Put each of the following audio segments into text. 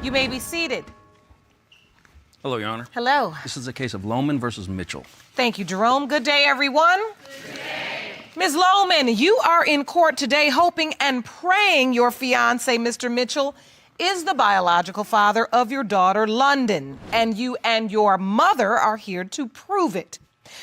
You may be seated. Hello, Your Honor. Hello. This is a case of Lohman versus Mitchell. Thank you, Jerome. Good day, everyone. Good day. Ms. Lohman, you are in court today hoping and praying your fiancé, Mr. Mitchell, is the biological father of your daughter, London, and you and your mother are here to prove it.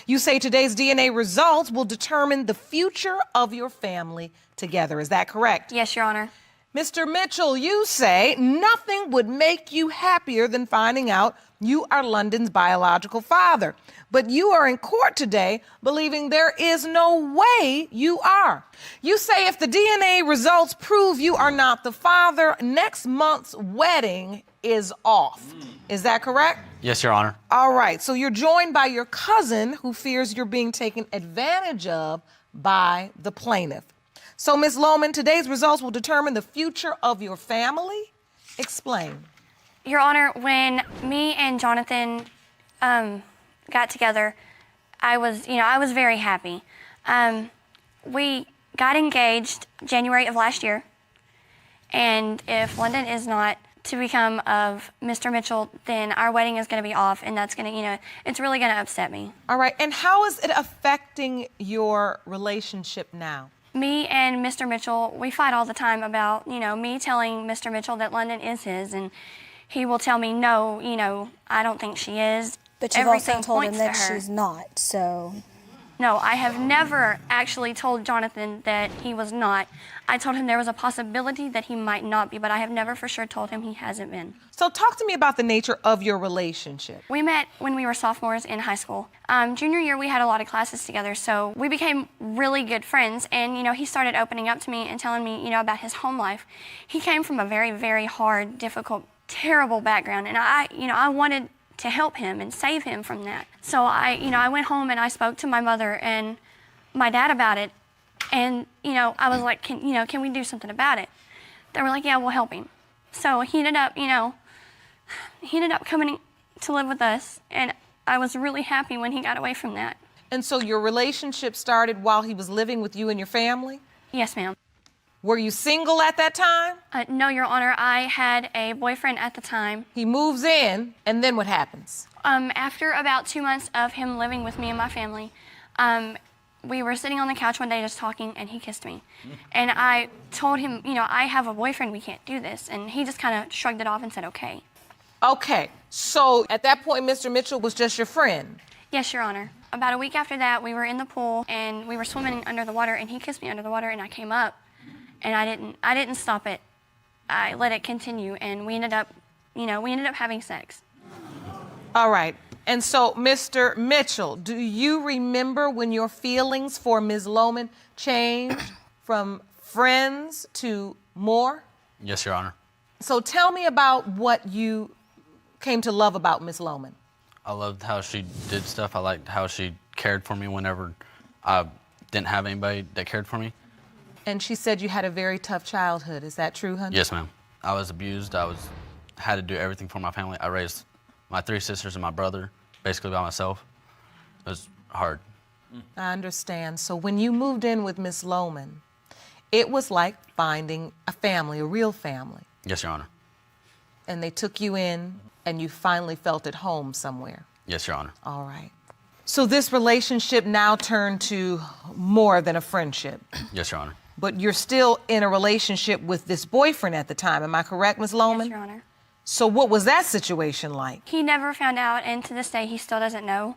You say today's DNA results will determine the future of your family together. Is that correct? Yes, Your Honor. Mr. Mitchell, you say nothing would make you happier than finding out you are London's biological father. But you are in court today believing there is no way you are. You say if the DNA results prove you are not the father, next month's wedding is off. Is that correct? Yes, Your Honor. All right, so you're joined by your cousin who fears you're being taken advantage of by the plaintiff. So, Ms. Lohman, today's results will determine the future of your family. Explain. Your Honor, when me and Jonathan got together, I was very happy. We got engaged January of last year, and if London is not to become of Mr. Mitchell, then our wedding is going to be off, and that's going to, it's really going to upset me. All right, and how is it affecting your relationship now? Me and Mr. Mitchell, we fight all the time about, me telling Mr. Mitchell that London is his, and he will tell me, no, I don't think she is. But you've Everything also told him points that to her. she's not, so... No, I have never actually told Jonathan that he was not. I told him there was a possibility that he might not be, but I have never for sure told him he hasn't been. So talk to me about the nature of your relationship. We met when we were sophomores in high school. Junior year, we had a lot of classes together, so we became really good friends. And, he started opening up to me and telling me, about his home life. He came from a very, very hard, difficult, terrible background. And I wanted to help him and save him from that. So I went home and I spoke to my mother and my dad about it. And, I was like, can we do something about it? They were like, yeah, we'll help him. So he ended up coming to live with us. And I was really happy when he got away from that. And so your relationship started while he was living with you and your family? Yes, ma'am. Were you single at that time? No, Your Honor, I had a boyfriend at the time. He moves in, and then what happens? After about 2 months of him living with me and my family, we were sitting on the couch one day just talking, and he kissed me. And I told him, I have a boyfriend, we can't do this. And he just kind of shrugged it off and said, okay. Okay, so at that point, Mr. Mitchell was just your friend? Yes, Your Honor. About a week after that, we were in the pool, and we were swimming under the water, and he kissed me under the water, and I came up. And I didn't stop it. I let it continue, and we ended up having sex. All right. And so, Mr. Mitchell, do you remember when your feelings for Ms. Lohman changed from friends to more? Yes, Your Honor. So tell me about what you came to love about Ms. Lohman. I loved how she did stuff. I liked how she cared for me whenever I didn't have anybody that cared for me. And she said you had a very tough childhood. Is that true, honey? Yes, ma'am. I was abused. Had to do everything for my family. I raised my 3 sisters and my brother basically by myself. It was hard. I understand. So when you moved in with Ms. Lohman, it was like finding a family, a real family. Yes, Your Honor. And they took you in, and you finally felt at home somewhere. Yes, Your Honor. All right. So this relationship now turned to more than a friendship. Yes, Your Honor. But you're still in a relationship with this boyfriend at the time. Am I correct, Ms. Lohman? Yes, Your Honor. So what was that situation like? He never found out, and to this day, he still doesn't know.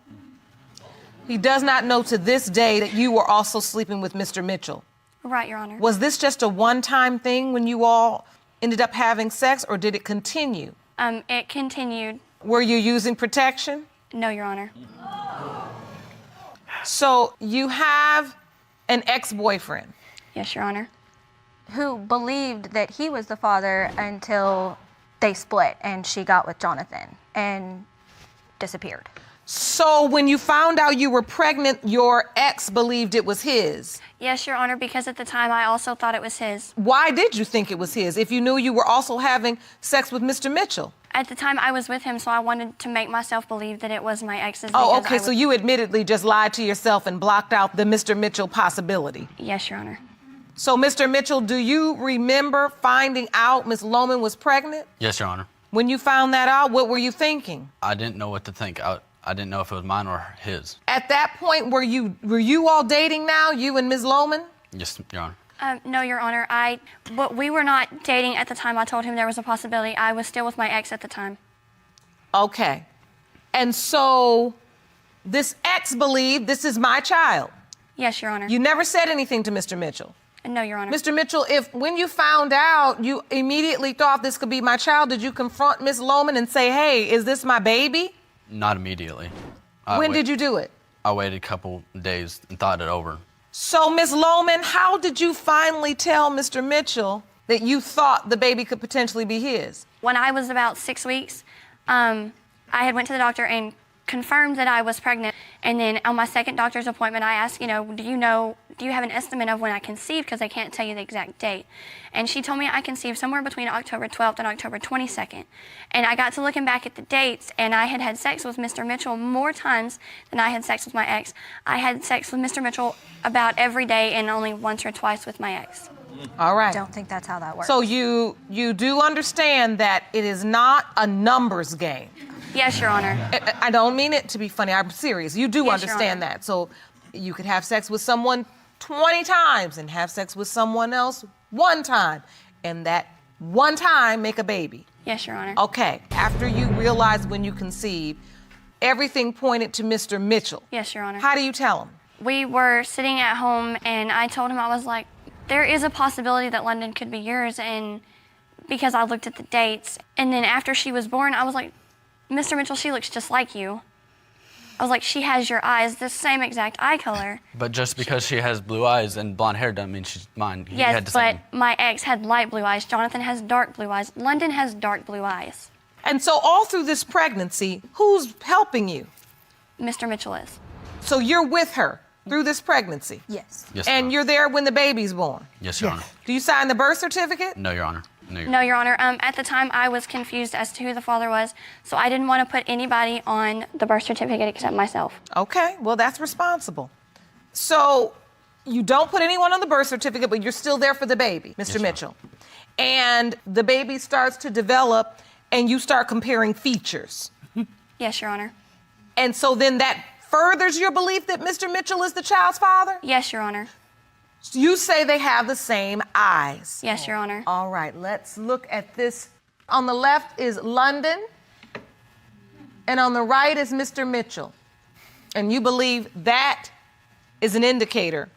He does not know to this day that you were also sleeping with Mr. Mitchell. Right, Your Honor. Was this just a one-time thing when you all ended up having sex, or did it continue? It continued. Were you using protection? No, Your Honor. So you have an ex-boyfriend. Yes, Your Honor. Who believed that he was the father until they split and she got with Jonathan and disappeared. So when you found out you were pregnant, your ex believed it was his. Yes, Your Honor, because at the time I also thought it was his. Why did you think it was his if you knew you were also having sex with Mr. Mitchell? At the time I was with him, so I wanted to make myself believe that it was my ex's. Oh, okay, so you admittedly just lied to yourself and blocked out the Mr. Mitchell possibility. Yes, Your Honor. So, Mr. Mitchell, do you remember finding out Ms. Lohman was pregnant? Yes, Your Honor. When you found that out, what were you thinking? I didn't know what to think. I didn't know if it was mine or his. At that point, were you all dating now, you and Ms. Lohman? Yes, Your Honor. No, Your Honor. But we were not dating at the time I told him there was a possibility. I was still with my ex at the time. Okay. And so this ex believed this is my child. Yes, Your Honor. You never said anything to Mr. Mitchell. No, Your Honor. Mr. Mitchell, if when you found out, you immediately thought this could be my child, did you confront Ms. Lohman and say, hey, is this my baby? Not immediately. When did you do it? I waited a couple days and thought it over. So, Ms. Lohman, how did you finally tell Mr. Mitchell that you thought the baby could potentially be his? When I was about 6 weeks, I had went to the doctor and confirmed that I was pregnant. And then on my second doctor's appointment, I asked, do you have an estimate of when I conceived? Because I can't tell you the exact date. And she told me I conceived somewhere between October 12th and October 22nd. And I got to looking back at the dates, and I had sex with Mr. Mitchell more times than I had sex with my ex. I had sex with Mr. Mitchell about every day and only once or twice with my ex. All right. I don't think that's how that works. So you do understand that it is not a numbers game. Yes, Your Honor. I don't mean it to be funny. I'm serious. You do Yes, Your understand Honor. that. So you could have sex with someone 20 times and have sex with someone else one time, and that one time make a baby. Yes, Your Honor. Okay. After you realized when you conceived, everything pointed to Mr. Mitchell. Yes, Your Honor. How do you tell him? We were sitting at home, and I told him, I was like, there is a possibility that London could be yours, and because I looked at the dates. And then after she was born, I was like, Mr. Mitchell, she looks just like you. I was like, she has your eyes, the same exact eye color. But just because she has blue eyes and blonde hair doesn't mean she's mine. He had Yes, the but same. my ex had light blue eyes. Jonathan has dark blue eyes. London has dark blue eyes. And so all through this pregnancy, who's helping you? Mr. Mitchell is. So you're with her through this pregnancy? Yes. Yes, Your And Honor. you're there when the baby's born? Yes, Your Honor. Do you sign the birth certificate? No, Your Honor. No, Your Honor. At the time, I was confused as to who the father was, so I didn't want to put anybody on the birth certificate except myself. Okay, well, that's responsible. So you don't put anyone on the birth certificate, but you're still there for the baby, Mr. Yes, Your Mitchell. And the baby starts to develop, and you start comparing features. Yes, Your Honor. And so then that furthers your belief that Mr. Mitchell is the child's father? Yes, Your Honor. You say they have the same eyes. Yes, Your Honor. All right, let's look at this. On the left is London, and on the right is Mr. Mitchell. And you believe that is an indicator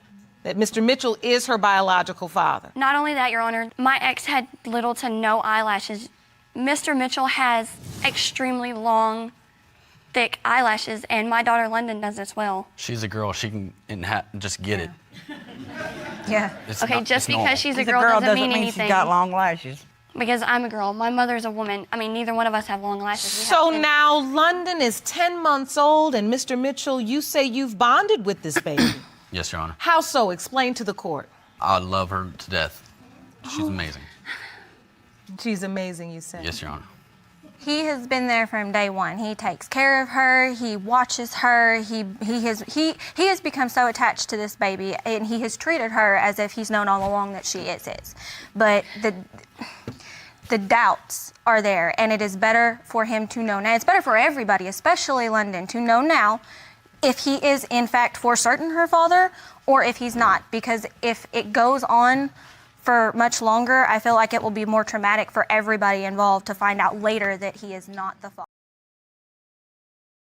that Mr. Mitchell is her biological father. Not only that, Your Honor, my ex had little to no eyelashes. Mr. Mitchell has extremely long, thick eyelashes, and my daughter London does as well. She's a girl. She can just get it. Yeah. It's Okay, not- just it's normal. because she's a She's girl doesn't mean anything. she's got long lashes. Because I'm a girl. My mother's a woman. I mean, neither one of us have long lashes. We So have thin- now London is 10 months old, and Mr. Mitchell, you say you've bonded with this baby. Yes, Your Honor. How so? Explain to the court. I love her to death. She's amazing. She's amazing, you say. Yes, Your Honor. He has been there from day one. He takes care of her. He watches her. He has become so attached to this baby, and he has treated her as if he's known all along that she is his. But the doubts are there, and it is better for him to know now. It's better for everybody, especially London, to know now if he is in fact for certain her father or if he's not. Because if it goes on for much longer, I feel like it will be more traumatic for everybody involved to find out later that he is not the father.